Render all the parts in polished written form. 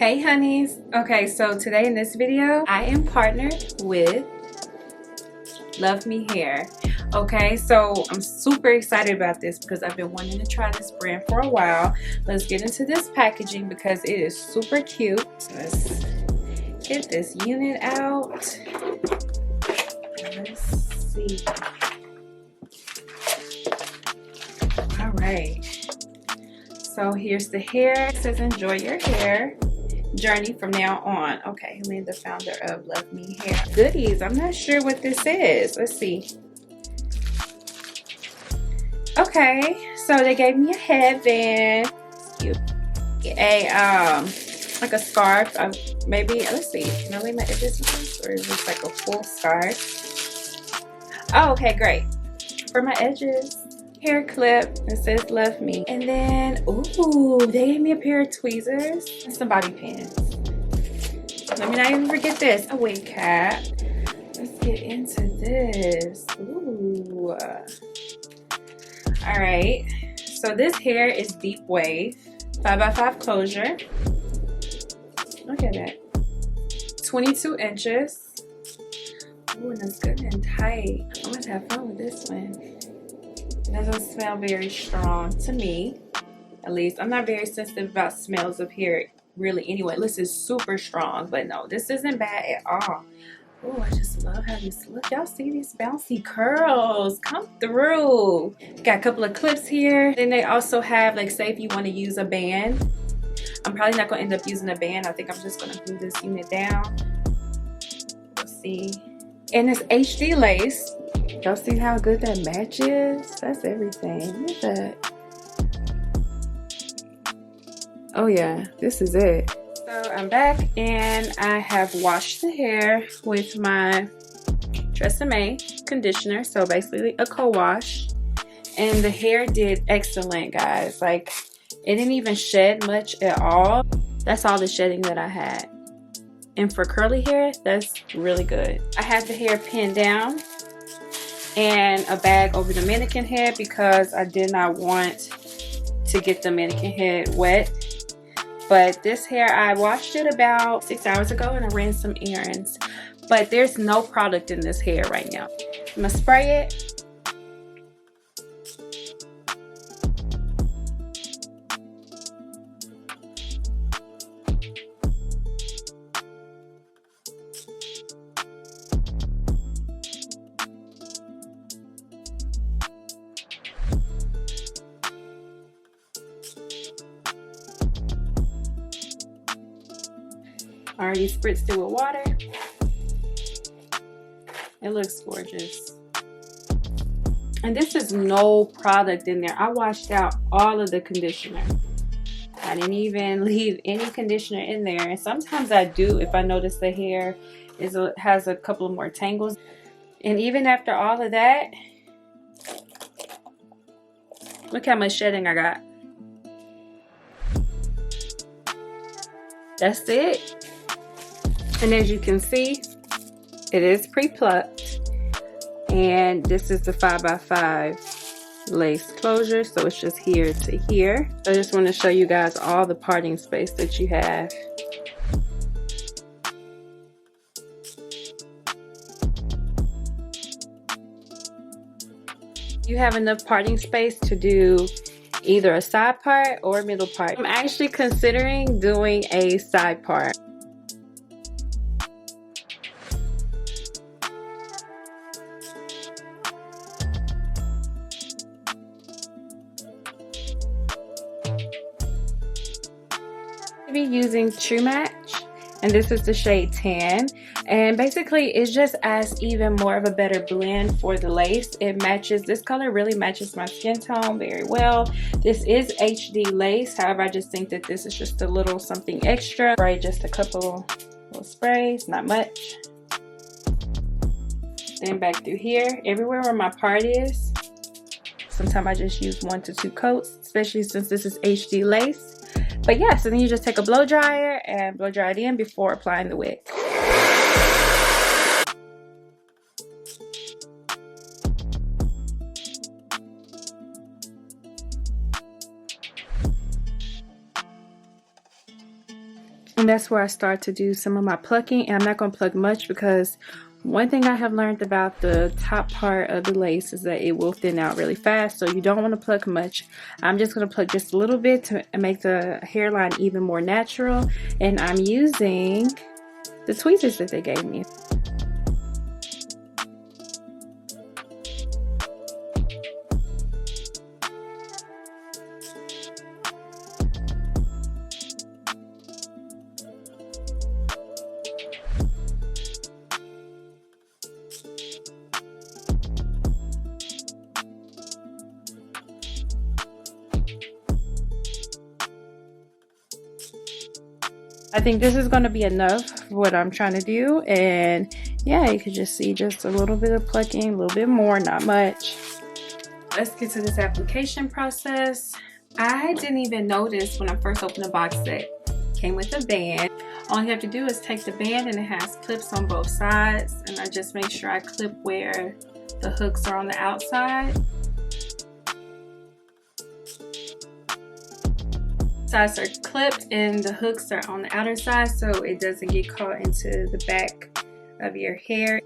Hey honeys. Okay, so today in this video I am partnered with Luvme hair. Okay, so I'm super excited about this because I've been wanting to try this brand for a while. Let's get into this packaging because it is super cute. Let's get this unit out. Let's see. All right, so here's the hair. It says enjoy your hair journey from now on. Okay, I'm the founder of Luvme Hair. Goodies, I'm not sure what this is. Let's see. Okay, so they gave me a headband. It's cute. Like a scarf. Maybe, let's see. Can I leave my edges with this? Or is this like a full scarf? Oh, okay, great. For my edges. Hair clip that says Luvme. And then, ooh, they gave me a pair of tweezers and some bobby pins. Let me not even forget this. A wig cap. Let's get into this. Ooh. Alright. So this hair is deep wave. 5x5 closure. Look at that. 22 inches. Ooh, and it's good and tight. I'm going to have fun with this one. It doesn't smell very strong to me. At least I'm not very sensitive about smells of hair really anyway. This is super strong, but no, this isn't bad at all. Oh, I just love how this look. Y'all see these bouncy curls come through. Got a couple of clips here. Then they also have, like, say if you want to use a band. I'm probably not going to end up using a band. I think I'm just going to glue this unit down. Let's see. And it's HD lace. Y'all see how good that matches? That's everything. Look at that. Oh yeah, this is it. So I'm back and I have washed the hair with my Tressame Conditioner. So basically a co-wash. And the hair did excellent, guys. Like, it didn't even shed much at all. That's all the shedding that I had. And for curly hair, that's really good. I had the hair pinned down and a bag over the mannequin head because I did not want to get the mannequin head wet. But this hair, I washed it about 6 hours ago and I ran some errands. But there's no product in this hair right now. I'm gonna spray it. I already spritzed it with water. It looks gorgeous. And this is no product in there. I washed out all of the conditioner. I didn't even leave any conditioner in there. And sometimes I do if I notice the hair has a couple of more tangles. And even after all of that, look how much shedding I got. That's it. And as you can see, it is pre-plucked. And this is the 5x5 lace closure. So it's just here to here. I just want to show you guys all the parting space that you have. You have enough parting space to do either a side part or a middle part. I'm actually considering doing a side part. Be using True Match, and this is the shade Tan, and basically it just adds even more of a better blend for the lace. It matches, this color really matches my skin tone very well. This is HD lace, however I just think that this is just a little something extra. Spray just a couple little sprays, not much. Then back through here, everywhere where my part is. Sometimes I just use 1 to 2 coats, especially since this is HD lace. But yeah, so then you just take a blow dryer and blow dry it in before applying the wig. And that's where I start to do some of my plucking. And I'm not going to pluck much because one thing I have learned about the top part of the lace is that it will thin out really fast. So you don't want to pluck much. I'm just going to pluck just a little bit to make the hairline even more natural. And I'm using the tweezers that they gave me. I think this is going to be enough for what I'm trying to do, and yeah, you can just see just a little bit of plucking, a little bit more, not much. Let's get to this application process. I didn't even notice when I first opened the box that it came with a band. All you have to do is take the band, and it has clips on both sides, and I just make sure I clip where the hooks are on the outside. Sides are clipped and the hooks are on the outer side so it doesn't get caught into the back of your hair.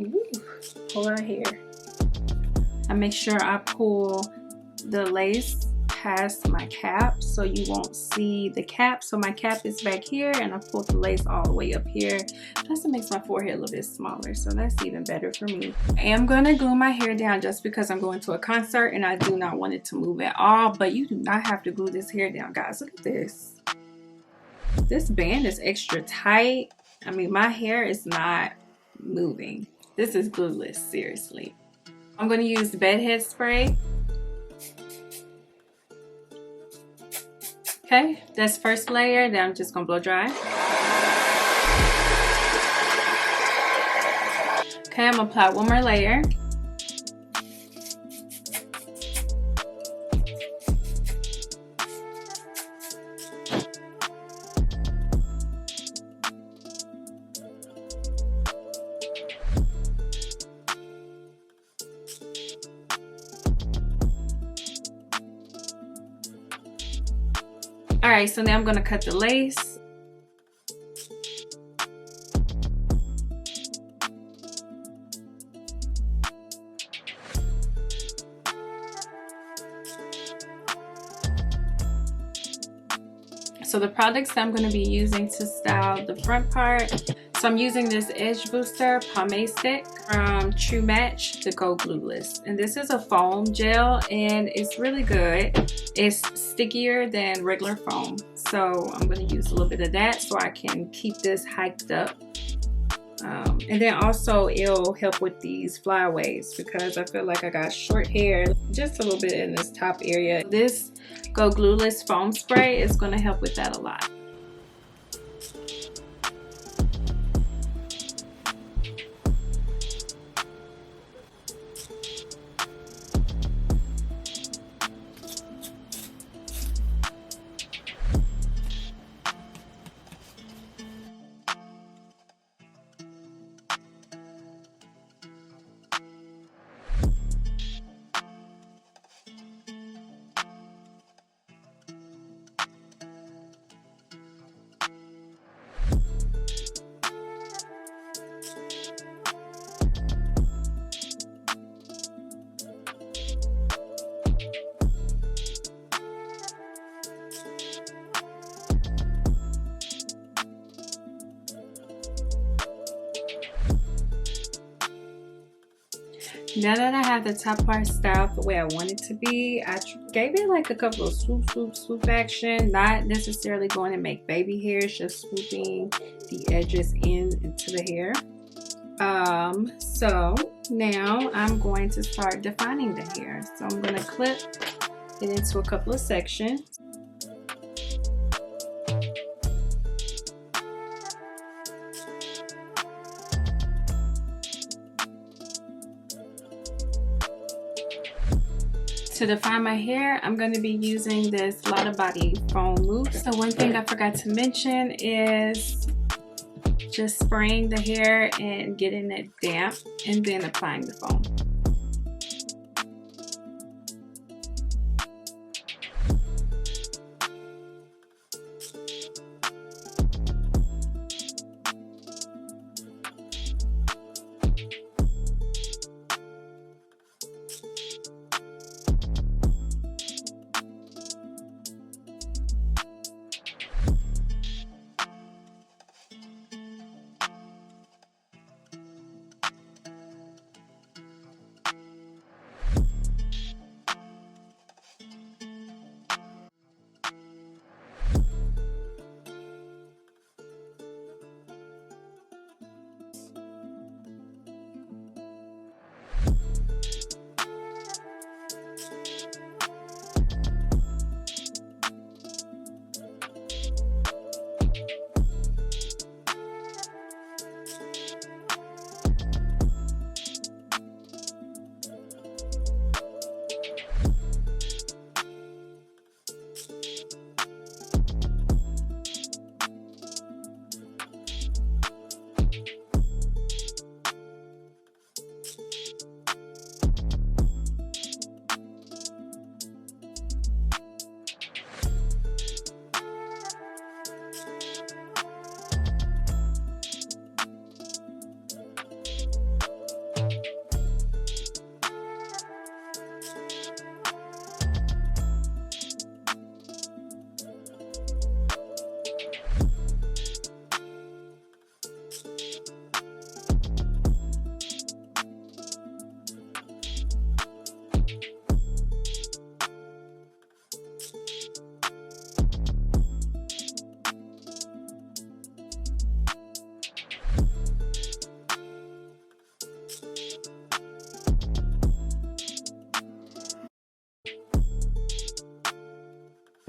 Ooh, pull our hair. I make sure I pull the lace past my cap so you won't see the cap. So my cap is back here and I pulled the lace all the way up here. Plus it makes my forehead a little bit smaller, so that's even better for me. I am gonna glue my hair down just because I'm going to a concert and I do not want it to move at all, but you do not have to glue this hair down, guys. Look at this. This band is extra tight. I mean, my hair is not moving. This is glueless, seriously. I'm gonna use the bedhead spray. Okay, that's first layer, then I'm just gonna blow dry. Okay, I'm gonna apply one more layer. Alright, so now I'm gonna cut the lace. So the products that I'm going to be using to style the front part. So I'm using this Edge Booster Pomade Stick from True Match to go glueless. And this is a foam gel and it's really good. It's stickier than regular foam. So I'm going to use a little bit of that so I can keep this hiked up. And then also it'll help with these flyaways because I feel like I got short hair, just a little bit in this top area. This Go Glueless foam spray is going to help with that a lot. Now that I have the top part styled the way I want it to be, I gave it like a couple of swoop action, not necessarily going to make baby hairs, just swooping the edges into the hair. So now I'm going to start defining the hair. So I'm going to clip it into a couple of sections. To define my hair, I'm going to be using this Lotta Body foam mousse. So one thing I forgot to mention is just spraying the hair and getting it damp and then applying the foam.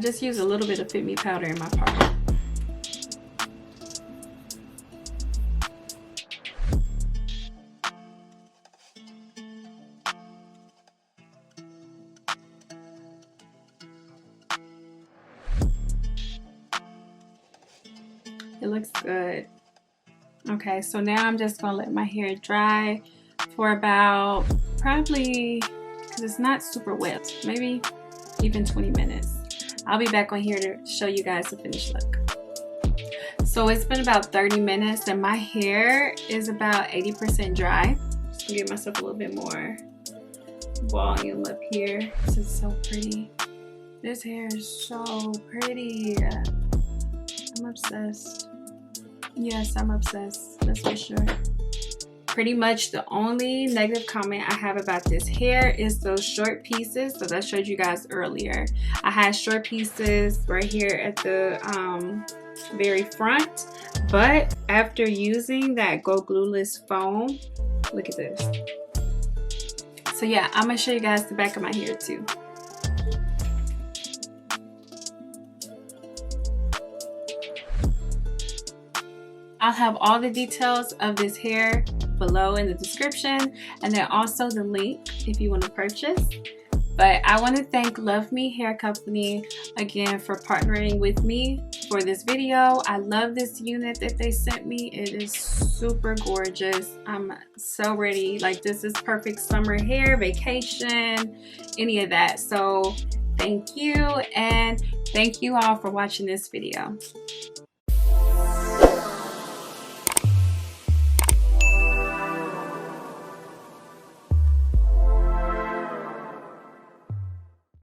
just use a little bit of Fit Me powder in my part. It looks good. Okay, so now I'm just gonna let my hair dry for about probably, because it's not super wet, maybe even 20 minutes. I'll be back on here to show you guys the finished look. So it's been about 30 minutes and my hair is about 80% dry. Just gonna give myself a little bit more volume up here. This is so pretty. This hair is so pretty. I'm obsessed. Yes, I'm obsessed. That's for sure. Pretty much the only negative comment I have about this hair is those short pieces that I showed you guys earlier. I had short pieces right here at the very front, but after using that Go Glueless foam, look at this. So yeah, I'm gonna show you guys the back of my hair too. I'll have all the details of this hair below in the description, and then also the link if you want to purchase. But I want to thank Luvme Hair Company again for partnering with me for this video. I love this unit that they sent me. It is super gorgeous. I'm so ready. Like, this is perfect summer hair, vacation, any of that. So thank you, and thank you all for watching this video.